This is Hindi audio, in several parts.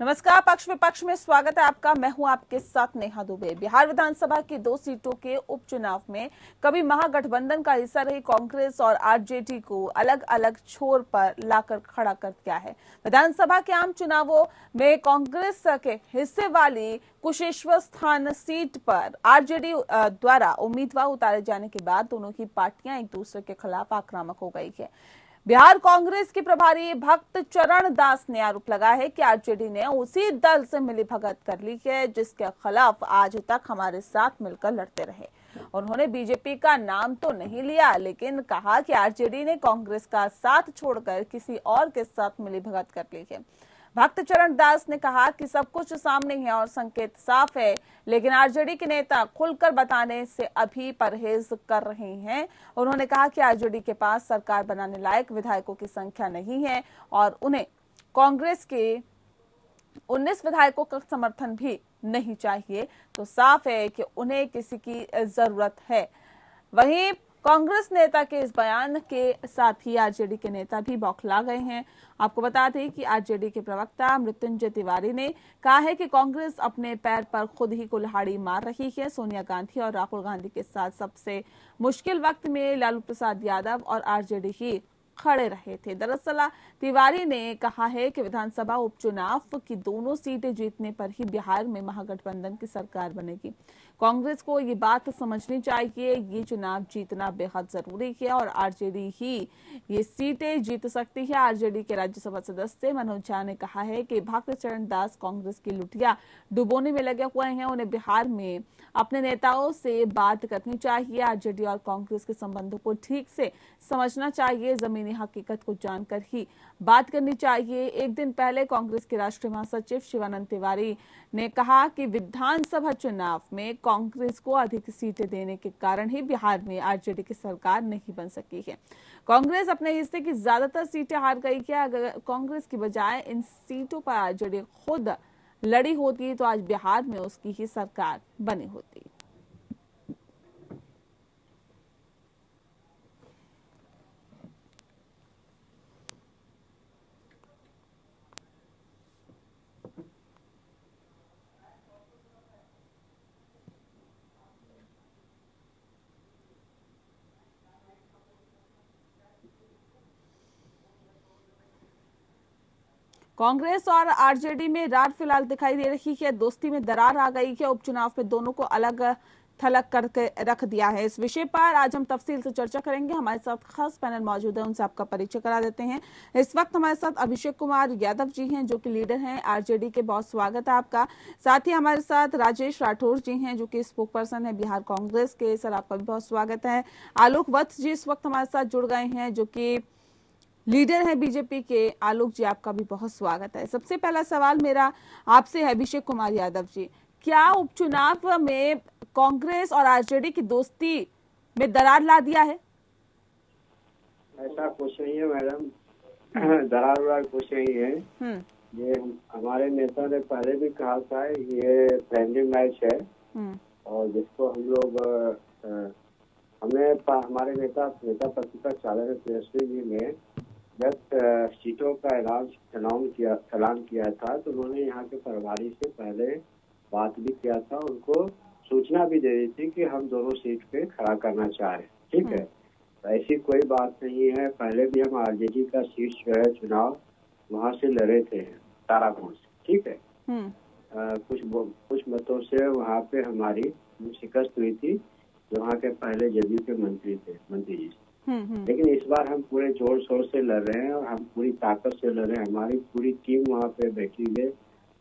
नमस्कार। पक्ष विपक्ष में स्वागत है आपका। मैं हूं आपके साथ नेहा दुबे। बिहार विधानसभा की 2 सीटों के उपचुनाव में कभी महागठबंधन का हिस्सा रही कांग्रेस और आरजेडी को अलग अलग छोर पर लाकर खड़ा कर दिया है। विधानसभा के आम चुनावों में कांग्रेस के हिस्से वाली कुशेश्वर स्थान सीट पर आरजेडी द्वारा उम्मीदवार उतारे जाने के बाद दोनों ही पार्टियां एक दूसरे के खिलाफ आक्रामक हो गई है। बिहार कांग्रेस की प्रभारी भक्त चरण दास ने आरोप लगाया है कि आरजेडी ने उसी दल से मिलीभगत कर ली है जिसके खिलाफ आज तक हमारे साथ मिलकर लड़ते रहे। उन्होंने बीजेपी का नाम तो नहीं लिया, लेकिन कहा कि आरजेडी ने कांग्रेस का साथ छोड़कर किसी और के साथ मिलीभगत कर ली है। भक्त चरण दास ने कहा कि सब कुछ सामने है और संकेत साफ है, लेकिन आरजेडी के नेता खुलकर बताने से अभी परहेज कर रहे हैं। उन्होंने कहा कि आरजेडी के पास सरकार बनाने लायक विधायकों की संख्या नहीं है और उन्हें कांग्रेस के 19 विधायकों का समर्थन भी नहीं चाहिए, तो साफ है कि उन्हें किसी की जरूरत है। वहीं कांग्रेस नेता के इस बयान के साथ ही आरजेडी के नेता भी बौखला गए हैं। आपको बता दें कि आरजेडी के प्रवक्ता मृत्युंजय तिवारी ने कहा है कि कांग्रेस अपने पैर पर खुद ही कुल्हाड़ी मार रही है। सोनिया गांधी और राहुल गांधी के साथ सबसे मुश्किल वक्त में लालू प्रसाद यादव और आरजेडी ही खड़े रहे थे। दरअसल तिवारी ने कहा है कि विधानसभा उपचुनाव की दोनों सीटें जीतने पर ही बिहार में महागठबंधन की सरकार बनेगी। कांग्रेस को ये बात समझनी चाहिए, ये चुनाव जीतना बेहद जरूरी है और आरजेडी ही ये सीटें जीत सकती है। आरजेडी के राज्यसभा सदस्य मनोज झा ने कहा है कि भक्त चरण दास कांग्रेस की लुटिया डुबोने में लगे हुए हैं। उन्हें बिहार में अपने नेताओं से बात करनी चाहिए। आरजेडी और कांग्रेस के संबंधों को ठीक से समझना चाहिए, जमीनी हकीकत को जानकर ही बात करनी चाहिए। एक दिन पहले कांग्रेस के राष्ट्रीय महासचिव शिवानंद तिवारी ने कहा कि विधानसभा चुनाव में कांग्रेस को अधिक सीटें देने के कारण ही बिहार में आरजेडी की सरकार नहीं बन सकी है। कांग्रेस अपने हिस्से की ज्यादातर सीटें हार गई है। अगर कांग्रेस की बजाय इन सीटों पर आरजेडी खुद लड़ी होती तो आज बिहार में उसकी ही सरकार बनी होती। कांग्रेस और आरजेडी में रार फिलहाल दिखाई दे रही है। दोस्ती में दरार आ गई है। उपचुनाव में दोनों को अलग थलग करके रख दिया है। इस विषय पर आज हम तफसील से चर्चा करेंगे। हमारे साथ खास पैनल मौजूद है, उनसे आपका परिचय करा देते हैं। इस वक्त हमारे साथ अभिषेक कुमार यादव जी हैं जो कि लीडर हैं आरजेडी के। बहुत स्वागत है आपका। साथ ही हमारे साथ राजेश राठौर जी हैं जो कि स्पोक पर्सन है बिहार कांग्रेस के। सर, आपका भी बहुत स्वागत है। आलोक वत्स जी इस वक्त हमारे साथ जुड़ गए हैं जो कि लीडर है बीजेपी के। आलोक जी, आपका भी बहुत स्वागत है। सबसे पहला सवाल मेरा आपसे है अभिषेक कुमार यादव जी, क्या उपचुनाव में कांग्रेस और आरजेडी की दोस्ती में दरार ला दिया है? ऐसा कुछ नहीं है मैडम, दरार वरार कुछ नहीं है। ये हमारे नेता ने पहले भी कहा था, ये फ्रेंडली मैच है और जिसको हम लोग हमारे नेता प्रतिपक्ष चालक तेजस्वी जी ने जब सीटों का ऐलान किया था तो उन्होंने यहाँ के प्रभारी से पहले बात भी किया था, उनको सूचना भी दे दी थी कि हम दोनों सीट पे खड़ा करना चाह रहे हैं। ठीक है, तो ऐसी कोई बात नहीं है। पहले भी हम आरजेडी का सीट जो है चुनाव वहाँ से लड़े थे, तारापुर से। ठीक है, कुछ मतों से वहाँ पे हमारी शिकस्त हुई थी जो वहाँ के पहले जदयू के मंत्री जी। लेकिन इस बार हम पूरे जोर शोर से लड़ रहे हैं और हम पूरी ताकत से लड़ रहे हैं। हमारी पूरी टीम वहाँ पे बैठी है।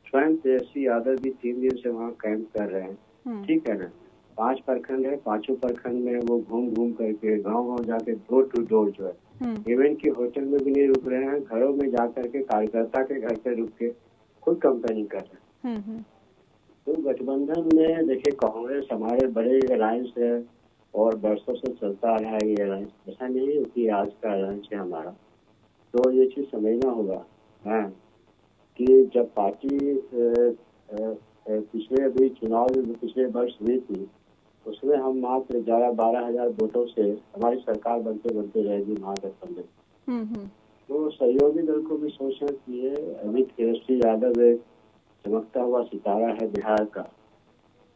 स्वयं तेजस्वी यादव भी 3 दिन से वहाँ कैंप कर रहे हैं। ठीक है ना, 5 प्रखंड है, 5 प्रखंड में वो घूम करके गाँव जाके डोर टू डोर जो है, इवन की होटल में भी नहीं रुक रहे हैं, घरों में जा करके कार्यकर्ता के घर पे रुक के खुद कैंपेनिंग कर रहे हैं। तो गठबंधन में देखिए, कांग्रेस हमारे बड़े अलायंस है और बरसों से चलता आ रहा है ये अलायंस। ऐसा नहीं है कि आज का अलायंस है हमारा। तो ये चीज समझना होगा कि जब पार्टी पिछले चुनाव में पिछले वर्ष हुई थी, उसमें हम मात्र 11-12 हजार वोटों से हमारी सरकार बनते रहेगी महागठबंधन। तो सहयोगी दल को भी सोचना चाहिए। अभी तेजस्वी यादव एक चमकता हुआ सितारा है बिहार का,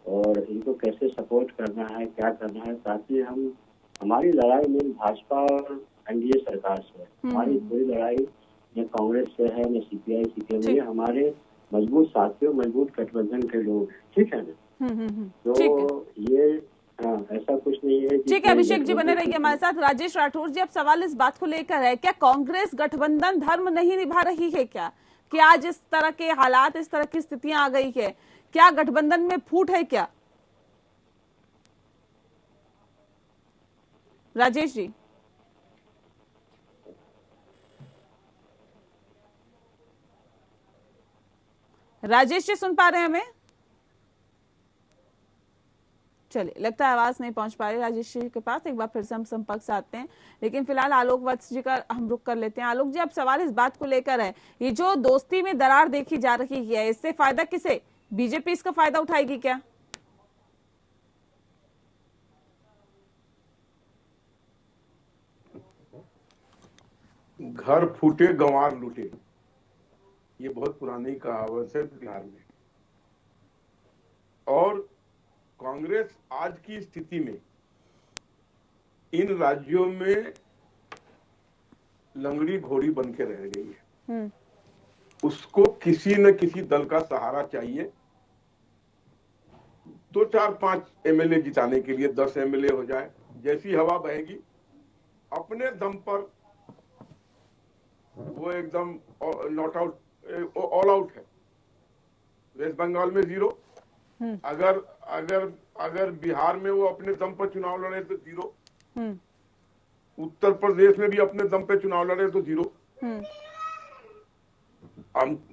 और इनको कैसे सपोर्ट करना है, क्या करना है, ताकि हम हमारी लड़ाई में भाजपा और एनडीए सरकार से है। हमारी कोई लड़ाई न कांग्रेस से है, न सीपीआई सीपीएम, ये हमारे मजबूत साथियों, मजबूत गठबंधन के लोग, ठीक है ना। तो ये ऐसा कुछ नहीं है। ठीक है अभिषेक जी, बने रहिए हमारे साथ। राजेश राठौर जी, अब सवाल इस बात को लेकर है, क्या कांग्रेस गठबंधन धर्म नहीं निभा रही है क्या? कि आज इस तरह के हालात, इस तरह की स्थितियां आ गई है, क्या गठबंधन में फूट है क्या? राजेश जी, राजेश जी सुन पा रहे हैं हमें? चलिए, लगता है आवाज नहीं पहुंच पा रही राजेश जी के पास। एक बार फिर से हम संपर्क से आते हैं, लेकिन फिलहाल आलोक वत्स जी का हम रुक कर लेते हैं। आलोक जी, अब सवाल इस बात को लेकर है, ये जो दोस्ती में दरार देखी जा रही है, इससे फायदा किसे? बीजेपी इसका फायदा उठाएगी क्या? घर फूटे गंवार लूटे, ये बहुत पुरानी कहावत है बिहार में। और कांग्रेस आज की स्थिति में इन राज्यों में लंगड़ी घोड़ी बन के रह गई है। उसको किसी न किसी दल का सहारा चाहिए। 2 4 5 एमएलए जिताने के लिए 10 एमएलए हो जाए, जैसी हवा बहेगी अपने दम पर वो एकदम नॉट आउट, ऑल आउट है। वेस्ट बंगाल में 0, अगर अगर अगर बिहार में वो अपने दम पर चुनाव लड़े तो 0, उत्तर प्रदेश में भी अपने दम पे चुनाव लड़े तो 0।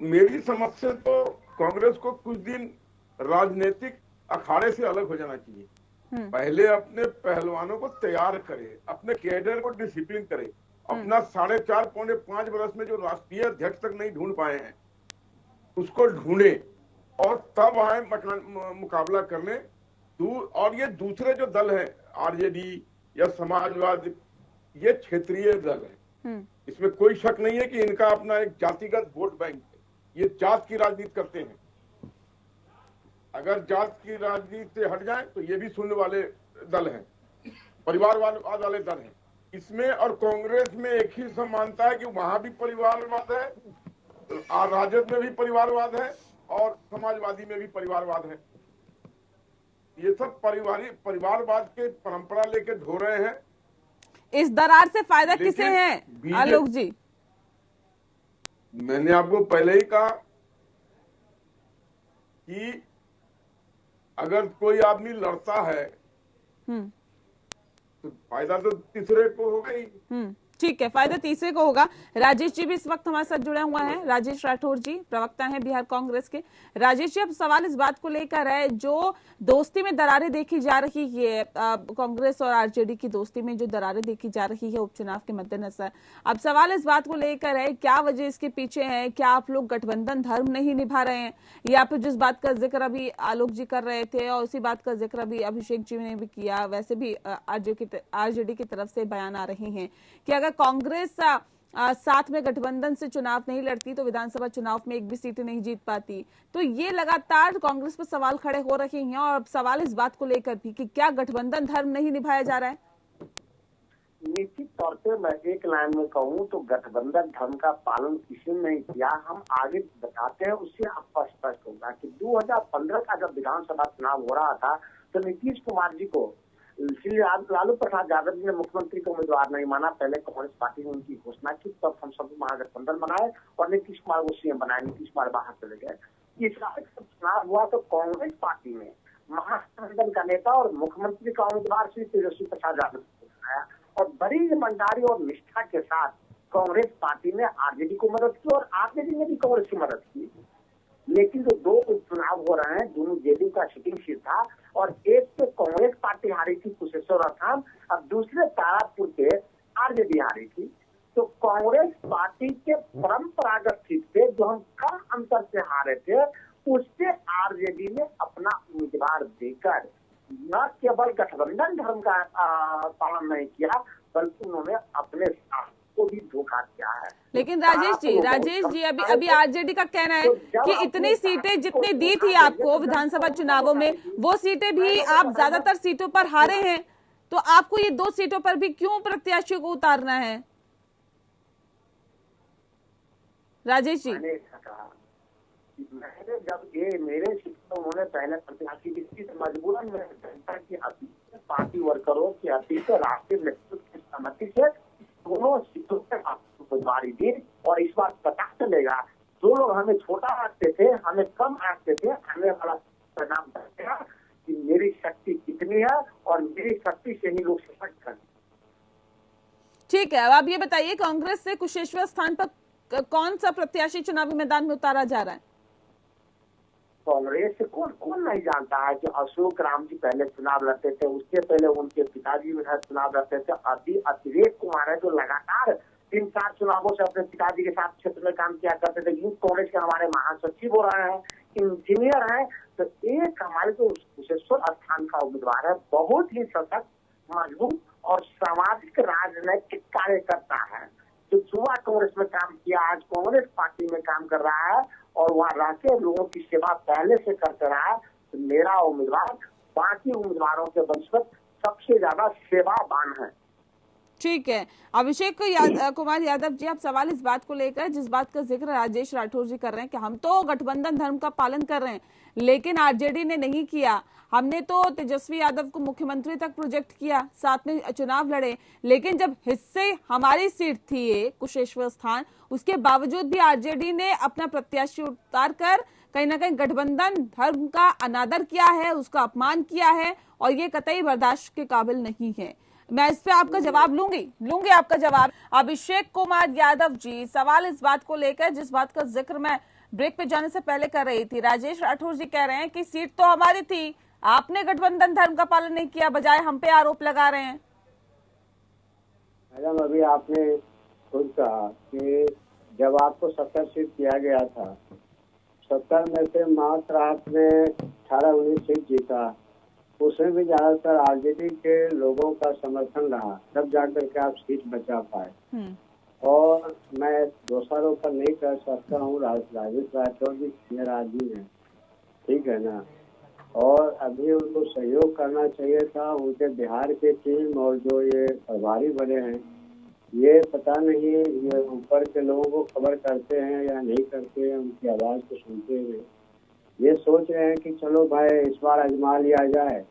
मेरी समझ से तो कांग्रेस को कुछ दिन राजनीतिक अखाड़े से अलग हो जाना चाहिए। पहले अपने पहलवानों को तैयार करे, अपने कैडर को डिसिप्लिन करे। अपना 4.5 पौने 5 वर्ष में जो राष्ट्रीय अध्यक्ष तक नहीं ढूंढ पाए हैं उसको ढूंढे, और तब आए मुकाबला करने। और ये दूसरे जो दल है आरजेडी या समाजवादी, ये क्षेत्रीय दल है, इसमें कोई शक नहीं है कि इनका अपना एक जातिगत वोट बैंक है। ये जात की राजनीति करते हैं। अगर जात की राजनीति से हट जाए तो ये भी सुनने वाले दल हैं, परिवारवाद वाले दल हैं। इसमें और कांग्रेस में एक ही समानता है कि वहां भी परिवारवाद है, राजद में भी परिवारवाद है, और समाजवादी में भी परिवारवाद है। ये सब परिवारवाद के परंपरा लेके ढो रहे हैं। इस दरार से फायदा किसे है आलोक जी? मैंने आपको पहले ही कहा कि अगर कोई आदमी लड़ता है तो फायदा तो तीसरे को होगा ही। ठीक है, फायदा तीसरे को होगा। राजेश जी भी इस वक्त हमारे साथ जुड़े हुए हैं। राजेश राठौर जी प्रवक्ता हैं बिहार कांग्रेस के। राजेश जी, अब सवाल इस बात को लेकर है, जो दोस्ती में दरारें देखी जा रही है, कांग्रेस और आरजेडी की दोस्ती में जो दरारें देखी जा रही है उपचुनाव के मद्देनजर, अब सवाल इस बात को लेकर है, क्या वजह इसके पीछे है? क्या आप लोग गठबंधन धर्म नहीं निभा रहे हैं, या फिर जिस बात का जिक्र अभी आलोक जी कर रहे थे और उसी बात का जिक्र अभी अभिषेक जी ने भी किया, वैसे भी आरजेडी की तरफ से बयान आ रहे हैं कि अगर कांग्रेस साथ में गठबंधन से चुनाव नहीं लड़ती तो विधानसभा चुनाव में एक भी सीटें नहीं जीत पाती। तो ये लगातार कांग्रेस पर सवाल खड़े हो रहे हैं, और अब सवाल इस बात को लेकर भी कि क्या गठबंधन धर्म नहीं निभाया जा रहा है? निश्चित तौर पे मैं एक लाइन में कहूँ तो गठबंधन धर्म का पालन किसी ने नहीं किया। हम आगे बताते हैं, उससे आपको स्पष्ट होगा कि 2015 का जब विधानसभा चुनाव हो रहा था तो नीतीश कुमार जी को लालू प्रसाद यादव जी ने मुख्यमंत्री को उम्मीदवार नहीं माना। पहले कांग्रेस पार्टी ने उनकी घोषणा की, तब हम सब महागठबंधन बनाए और नीतीश कुमार को सीएम बनाए। नीतीश कुमार बाहर चले गए। इस चुनाव हुआ तो कांग्रेस पार्टी ने महागठबंधन का नेता और मुख्यमंत्री का उम्मीदवार श्री तेजस्वी प्रसाद यादव को बनाया, और बड़ी ईमानदारी और निष्ठा के साथ कांग्रेस पार्टी ने आरजेडी को मदद की और आरजेडी ने भी कांग्रेस की मदद की। लेकिन जो 2 उपचुनाव हो रहे हैं, दोनों जेडीयू का सिटिंग सीट था, और एक पे कांग्रेस पार्टी हारी थी कुशेश्वर-अथाम, अब दूसरे तारापुर पे आरजेडी हारी थी। तो कांग्रेस पार्टी के परंपरागत सीट पे जो हम कम अंतर से हारे थे, उससे आरजेडी ने अपना उम्मीदवार देकर न केवल गठबंधन धर्म का पालन नहीं किया, बल्कि उन्होंने अपने साथ को भी धोखा किया है। लेकिन राजेश जी अभी आरजेडी का कहना है कि इतनी सीटें जितनी दी थी आपको विधानसभा चुनावों में, वो सीटें भी आप ज्यादातर सीटों पर हारे हैं, तो आपको ये 2 सीटों पर भी क्यों प्रत्याशियों को उतारना है? राजेश जी, मैंने जब ये मेरे शिक्षक उन्होंने पहले प्रत्याशी की मजबूरन में जनता की अपील, पार्टी वर्करों की अपील से, राष्ट्रीय नेतृत्व की सहमति से दोनों सीटों पर उम्मीदवारी दी। और इस बार पता चलेगा, जो लोग हमें छोटा आंकते थे, हमें कम आंकते थे, आने वाला परिणाम बताएगा कि मेरी शक्ति कितनी है और मेरी शक्ति से ही लोग सशक्त हैं। ठीक है, अब आप ये बताइए, कांग्रेस से कुशेश्वर स्थान पर कौन सा प्रत्याशी चुनावी मैदान में उतारा जा रहा है? कांग्रेस से कौन नहीं जानता है कि अशोक राम जी पहले चुनाव लड़ते थे, उसके पहले उनके पिताजी विधायक चुनाव लड़ते थे। अभी अतिरेक कुमार है जो लगातार 3-4 चुनावों से अपने पिताजी के साथ क्षेत्र में काम किया करते थे। यूथ कांग्रेस के हमारे महासचिव हो रहे हैं, इंजीनियर हैं। तो एक हमारे जो कुशेश्वर स्थान का उम्मीदवार है, बहुत ही सशक्त, मजबूत और सामाजिक राजनैतिक कार्यकर्ता है, जो युवा कांग्रेस में काम किया, आज कांग्रेस पार्टी में काम कर रहा है और वहाँ रह के लोगों की सेवा पहले से करते रहा है। तो मेरा उम्मीदवार बाकी उम्मीदवारों के बनस्पत सबसे ज्यादा सेवावान है। ठीक है, अभिषेक कुमार यादव जी, आप सवाल इस बात को लेकर, जिस बात का जिक्र राजेश राठौर जी कर रहे हैं कि हम तो गठबंधन धर्म का पालन कर रहे हैं, लेकिन आरजेडी ने नहीं किया। हमने तो तेजस्वी यादव को मुख्यमंत्री तक प्रोजेक्ट किया, साथ में चुनाव लड़े, लेकिन जब हिस्से हमारी सीट थी ये कुशेश्वर स्थान, उसके बावजूद भी आरजेडी ने अपना प्रत्याशी उतार कर कहीं ना कहीं गठबंधन धर्म का अनादर किया है, उसका अपमान किया है, और ये कतई बर्दाश्त के काबिल नहीं है। मैं इस पे आपका जवाब लूंगी आपका जवाब। अभिषेक कुमार यादव जी, सवाल इस बात को लेकर, जिस बात का जिक्र मैं ब्रेक पे जाने से पहले कर रही थी। राजेश राठौर जी कह रहे हैं कि सीट तो हमारी थी, आपने गठबंधन धर्म का पालन नहीं किया, बजाय हम पे आरोप लगा रहे हैं। मैडम, अभी आपने खुद कहा कि जब आपको 70 सीट दिया गया था, 70 में से मात्र आपने 18-19 सीट जीता, उसमें भी ज्यादातर आरजेडी के लोगों का समर्थन रहा, तब जाकर के आप सीट बचा पाए। और मैं दोषारों पर नहीं कर सकता हूँ, राजेश राठौर जी मेरा आदमी है, ठीक है ना, और अभी उनको सहयोग करना चाहिए था। उनके बिहार के टीम और जो ये प्रभारी बने हैं, ये पता नहीं ये ऊपर के लोगों को खबर करते हैं या नहीं करते हैं, उनकी आवाज को सुनते हैं, ये सोच रहे हैं कि चलो भाई इस बार आजमा लिया जाए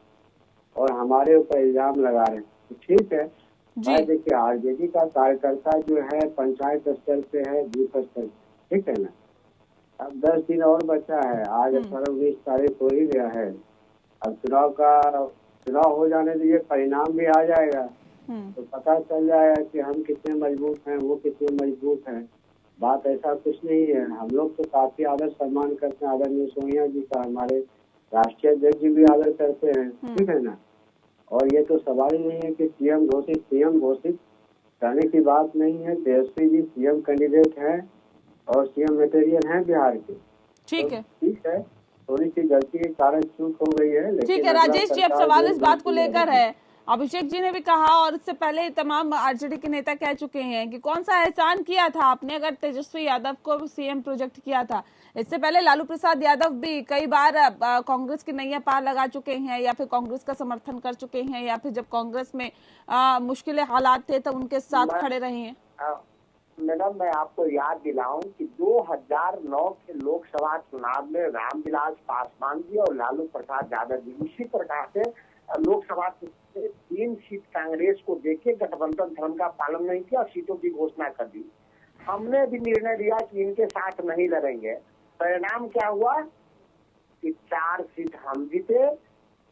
और हमारे ऊपर इल्जाम लगा रहे हैं। तो ठीक है भाई, देखिए आरजेडी का कार्यकर्ता जो है पंचायत स्तर पे है, बूथ स्तर पे, ठीक है ना। अब 10 दिन और बचा है, आज 18-19 तारीख हो ही गया है। अब चुनाव हो जाने दीजिए, परिणाम भी आ जाएगा, तो पता चल जाएगा कि हम कितने मजबूत हैं, वो कितने मजबूत हैं। बात ऐसा कुछ नहीं है, हम लोग तो काफी आदर सम्मान करते हैं आदरणीय सोनिया जी का, हमारे राष्ट्रीय अध्यक्ष जी भी आदर करते हैं, ठीक है ना। और ये तो सवाल ही नहीं है कि सीएम घोषित करने की बात नहीं है। तेजस्वी जी सीएम कैंडिडेट हैं और सीएम मटेरियल हैं बिहार के, ठीक है, ठीक है, थोड़ी सी गलती के कारण चूक हो गई है। ठीक है राजेश जी, अब सवाल इस बात को लेकर है, अभिषेक जी ने भी कहा और इससे पहले तमाम आरजेडी के नेता कह चुके हैं कि कौन सा एहसान किया था आपने अगर तेजस्वी यादव को सीएम प्रोजेक्ट किया था। इससे पहले लालू प्रसाद यादव भी कई बार कांग्रेस की नैया पार लगा चुके हैं, या फिर कांग्रेस का समर्थन कर चुके हैं, या फिर जब कांग्रेस में मुश्किल हालात थे तो उनके साथ खड़े रहे हैं। मैडम, मैं आपको याद दिलाऊं कि 2009 के लोकसभा चुनाव में रामविलास पासवान जी और लालू प्रसाद यादव जी इसी प्रकार से लोकसभा से 3 सीट कांग्रेस को देके गठबंधन धर्म का पालन नहीं किया, सीटों की घोषणा कर दी। हमने भी निर्णय लिया कि इनके साथ नहीं लड़ेंगे। परिणाम क्या हुआ कि 4 सीट हम जीते,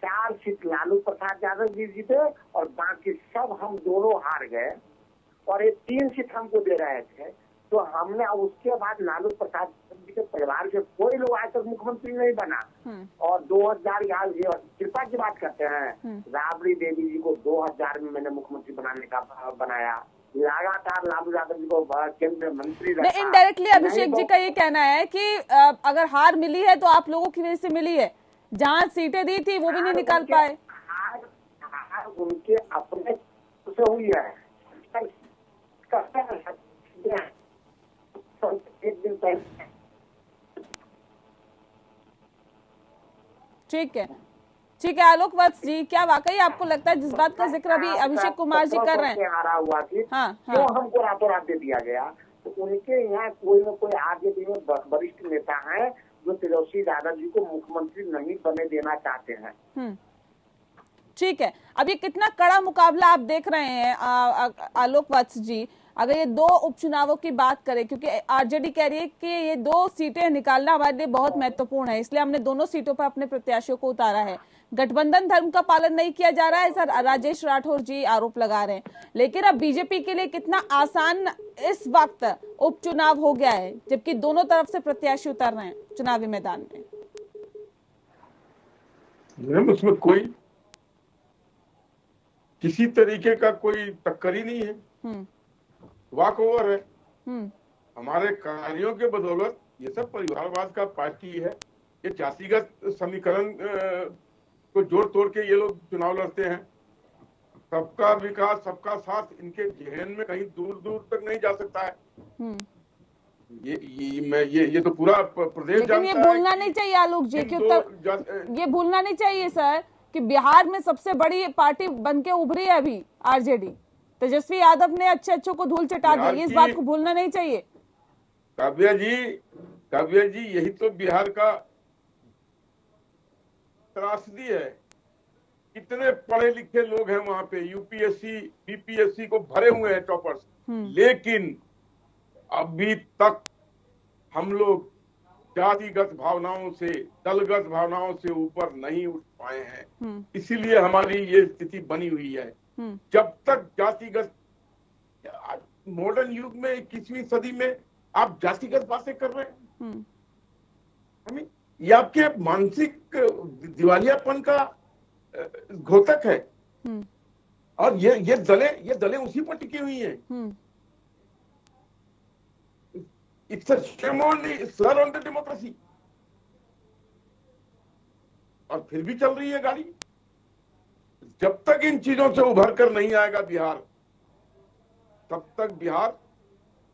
4 सीट लालू प्रसाद यादव जी जीते और बाकी सब हम दोनों हार गए, और ये 3 सीट हमको दे रहे थे। तो हमने उसके बाद लालू प्रसाद जी के परिवार के कोई लोग आज तक मुख्यमंत्री नहीं बना। और 2000 कृपा की बात करते हैं, राबड़ी देवी जी को 2000 में मैंने मुख्यमंत्री बनाया, लगातार लालू यादव जी को केंद्रीय मंत्री रखा। इनडायरेक्टली अभिषेक जी का ये कहना है कि अगर हार मिली है तो आप लोगों की वजह से मिली है, जहाँ सीटें दी थी वो भी नहीं निकाल पाए। हार उनके अपने से हुई है। एक दिन पहले। ठीक है आलोक वत्स जी, क्या वाकई आपको लगता है जिस बात का जिक्र अभी अभिषेक कुमार जी कर रहे हैं, हारा हुआ थी, हाँ, क्यों हमको रातों रात दे दिया गया? तो उनके यहाँ कोई न कोई आरजेडी में वरिष्ठ नेता है जो तेजस्वी यादव जी को मुख्यमंत्री नहीं बने देना चाहते हैं। ठीक है, अब ये कितना कड़ा मुकाबला आप देख रहे हैं आलोक वत्स जी, अगर ये दो उपचुनावों की बात करें, क्योंकि आरजेडी कह रही है कि ये 2 सीटें निकालना हमारे लिए बहुत महत्वपूर्ण है, इसलिए हमने दोनों सीटों पर अपने प्रत्याशियों को उतारा है। गठबंधन धर्म का पालन नहीं किया जा रहा है, सर राजेश राठौर जी आरोप लगा रहे हैं। लेकिन अब बीजेपी के लिए कितना आसान इस वक्त उपचुनाव हो गया है, जबकि दोनों तरफ से प्रत्याशी उतर रहे हैं चुनावी मैदान में। उसमें कोई किसी तरीके का कोई टक्कर ही नहीं है, वॉक ओवर है। हमारे कार्यों के बदौलत ये सब परिवारवाद का पार्टी है, ये जातिगत समीकरण को जोड़ तोड़ के ये लोग चुनाव लड़ते हैं। सबका विकास सबका साथ इनके जहन में कहीं दूर दूर तक नहीं जा सकता है। ये तो पूरा प्रदेश जानता है। लेकिन ये भूलना नहीं चाहिए आलोक जी, क्योंकि ये भूलना नहीं चाहिए सर कि बिहार में सबसे बड़ी पार्टी बनके उभरी है अभी आरजेडी। तेजस्वी यादव ने अच्छे को धूल चटा दी, इस बात को भूलना नहीं चाहिए। काव्या जी यही तो बिहार का त्रासदी है। कितने पढ़े लिखे लोग हैं वहां पे, यूपीएससी बीपीएससी को भरे हुए हैं टॉपर्स, लेकिन अभी तक हम लोग जातिगत भावनाओं से, दलगत भावनाओं से ऊपर नहीं उठ पाए हैं। इसीलिए हमारी ये स्थिति बनी हुई है। जब तक जातिगत, मॉडर्न युग में 21वीं सदी में आप जातिगत बातें कर रहे हैं, ये आपके मानसिक दिवालियापन का घोतक है। और ये दलें उसी पर टिकी हुई हैं। It's a shame on the slur on the democracy। और फिर भी चल रही है गाड़ी। जब तक इन चीजों से उभर कर नहीं आएगा बिहार, तब तक बिहार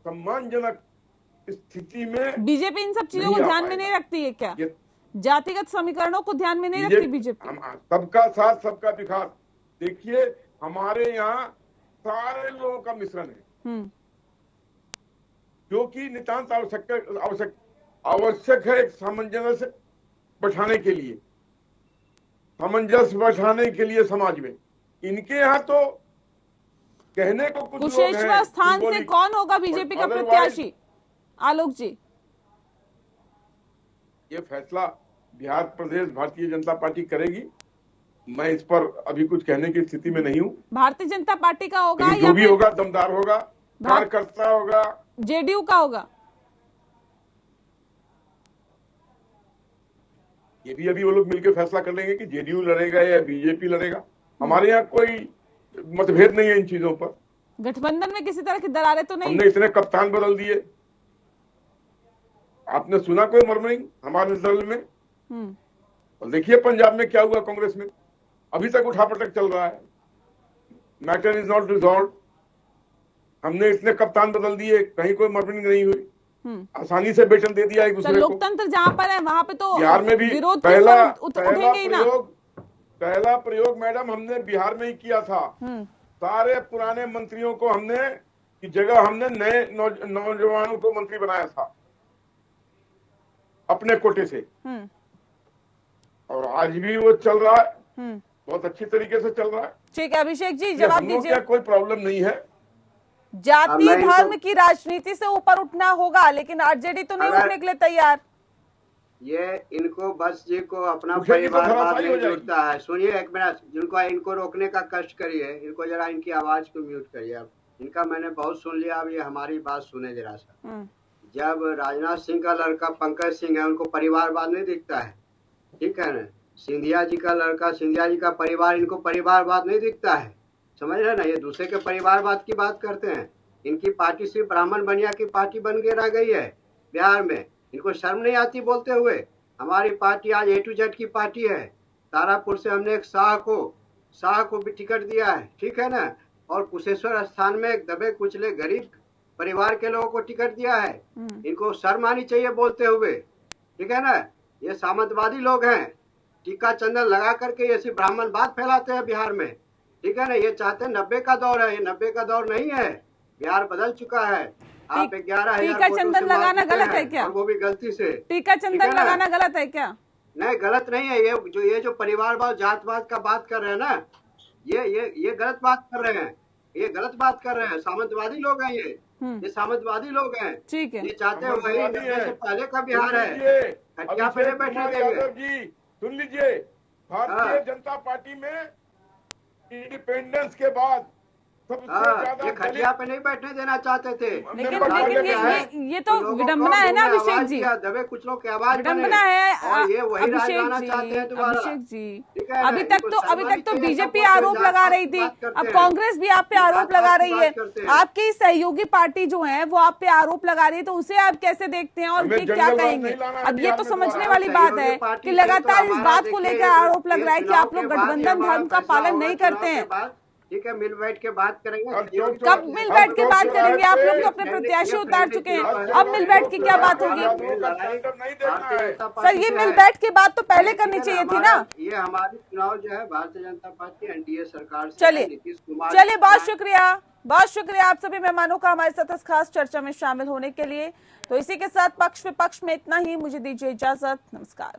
सम्मानजनक स्थिति में। बीजेपी इन सब चीजों को ध्यान में नहीं रखती है क्या? जातिगत समीकरणों को ध्यान में नहीं रखती बीजेपी? सबका साथ सबका विकास। देखिए हमारे यहाँ सारे लोगों का मिश्रण है, जो कि नितांत आवश्यक है एक सामंजस्य बैठाने के लिए, सामंजस्य बैठाने के लिए समाज में। इनके यहाँ तो कहने को कुछ लोग हैं। कुशेश्वर स्थान से कौन होगा बीजेपी का प्रत्याशी आलोक जी? ये फैसला बिहार प्रदेश भारतीय जनता पार्टी करेगी। मैं इस पर अभी कुछ कहने की स्थिति में नहीं हूँ। भारतीय जनता पार्टी का होगा जो भी होगा दमदार होगा, कार्यकर्ता होगा, जेडीयू का होगा? ये भी अभी वो लोग मिलकर फैसला कर लेंगे कि जेडीयू लड़ेगा या बीजेपी लड़ेगा। हमारे यहाँ कोई मतभेद नहीं है इन चीजों पर। गठबंधन में किसी तरह की दरारें तो नहीं? हमने इतने कप्तान बदल दिए, आपने सुना कोई मर्मरिंग हमारे दल में? और देखिए पंजाब में क्या हुआ, कांग्रेस में अभी तक उठापटक चल रहा है। Matter is not resolve. हमने इतने कप्तान बदल दिए, कहीं कोई मर्मरिंग नहीं हुई, आसानी से बेटन दे दिया एक दूसरे को। लोकतंत्र जहां पर है वहां पे तो बिहार में भी विरोध पहला प्रयोग मैडम हमने बिहार में ही किया था। सारे पुराने मंत्रियों को हमने की जगह हमने नए नौजवानों को मंत्री बनाया था अपने कोटे से, और आज भी वो चल रहा है, बहुत अच्छी तरीके से चल रहा है। ठीक है अभिषेक जी, जवाब दीजिए। कोई प्रॉब्लम नहीं है। जाति धर्म की राजनीति से ऊपर उठना होगा, लेकिन आरजेडी तो नहीं उठने के लिए तैयार। ये इनको बस जी को अपना परिवार नहीं जुड़ता है। सुनिए एक मिनट, जिनको इनको रोकने का कष्ट करिए, इनको जरा इनकी आवाज को म्यूट करिए। अब इनका मैंने बहुत सुन लिया, अब ये हमारी बात सुने जरा सा। जब राजनाथ सिंह का लड़का पंकज सिंह है, उनको परिवारवाद नहीं दिखता है, ठीक है ना? सिंधिया जी का लड़का, सिंधिया जी का परिवार, इनको परिवारवाद नहीं दिखता है, समझ रहे ना? ये दूसरे के परिवारवाद की बात करते हैं। इनकी पार्टी सिर्फ ब्राह्मण बनिया की पार्टी बन के रह गई है बिहार में। इनको शर्म नहीं आती बोलते हुए? हमारी पार्टी आज A to Z की पार्टी है। तारापुर से हमने एक शाह को भी टिकट दिया है, ठीक है ना? और कुशेश्वर स्थान में एक दबे कुचले गरीब परिवार के लोगों को टिकट दिया है। इनको शर्म आनी चाहिए बोलते हुए, ठीक है ना। ये सामंतवादी लोग हैं, टीका चंदन लगा करके ये सिर्फ ब्राह्मणवाद फैलाते हैं बिहार में, ठीक है ना। ये चाहते हैं 90 का दौर है, ये 90 का दौर नहीं है। बिहार बदल चुका है। आप 11,000 टीका चंदन लगाना गलत है क्या? वो भी गलती से। टीका चंदन लगाना गलत है क्या? नहीं, गलत नहीं है। ये जो परिवारवाद जातवाद का बात कर रहे हैं ना, ये गलत बात कर रहे हैं। ये गलत बात कर रहे हैं। सामंतवादी लोग हैं ये सामंतवादी लोग हैं। ठीक है, ये चाहते हैं वही 90 से पहले का बिहार है। खटिया पे नहीं बैठने देंगे। जी सुन लीजिए, भारतीय जनता पार्टी में इंडिपेंडेंस के बाद सबसे ज्यादा ये खटिया पे नहीं बैठने देना चाहते थे। लेकिन ये तो विडम्बना है ना अभिषेक जी, दबे कुछ लोग की आवाज विडम्बना है। और ये वही राजगाना चाहते हैं दोबारा। अभिषेक जी, अभी तक तो बीजेपी आरोप लगा रही थी, अब कांग्रेस भी आप पे आरोप लगा रही है। आपकी सहयोगी पार्टी जो है वो आप पे आरोप लगा रही है, तो उसे आप कैसे देखते हैं और फिर क्या कहेंगे? अब ये तो समझने वाली बात है कि लगातार इस बात को लेकर आरोप लग रहा है कि आप लोग गठबंधन धर्म का पालन नहीं करते हैं। ठीक है, मिल बैठ के बात करेंगे। कब मिल बैठ के बात करेंगे? आप लोग तो अपने प्रत्याशी उतार चुके हैं, अब मिल बैठ की क्या बात होगी? सर, ये मिल बैठ की बात तो पहले करनी चाहिए थी ना। ये हमारी चुनाव जो है भारतीय जनता पार्टी एनडीए सरकार से। चलिए बहुत शुक्रिया आप सभी मेहमानों का हमारे साथ इस खास चर्चा में शामिल होने के लिए। तो इसी के साथ पक्ष विपक्ष में इतना ही। मुझे दीजिए इजाजत, नमस्कार।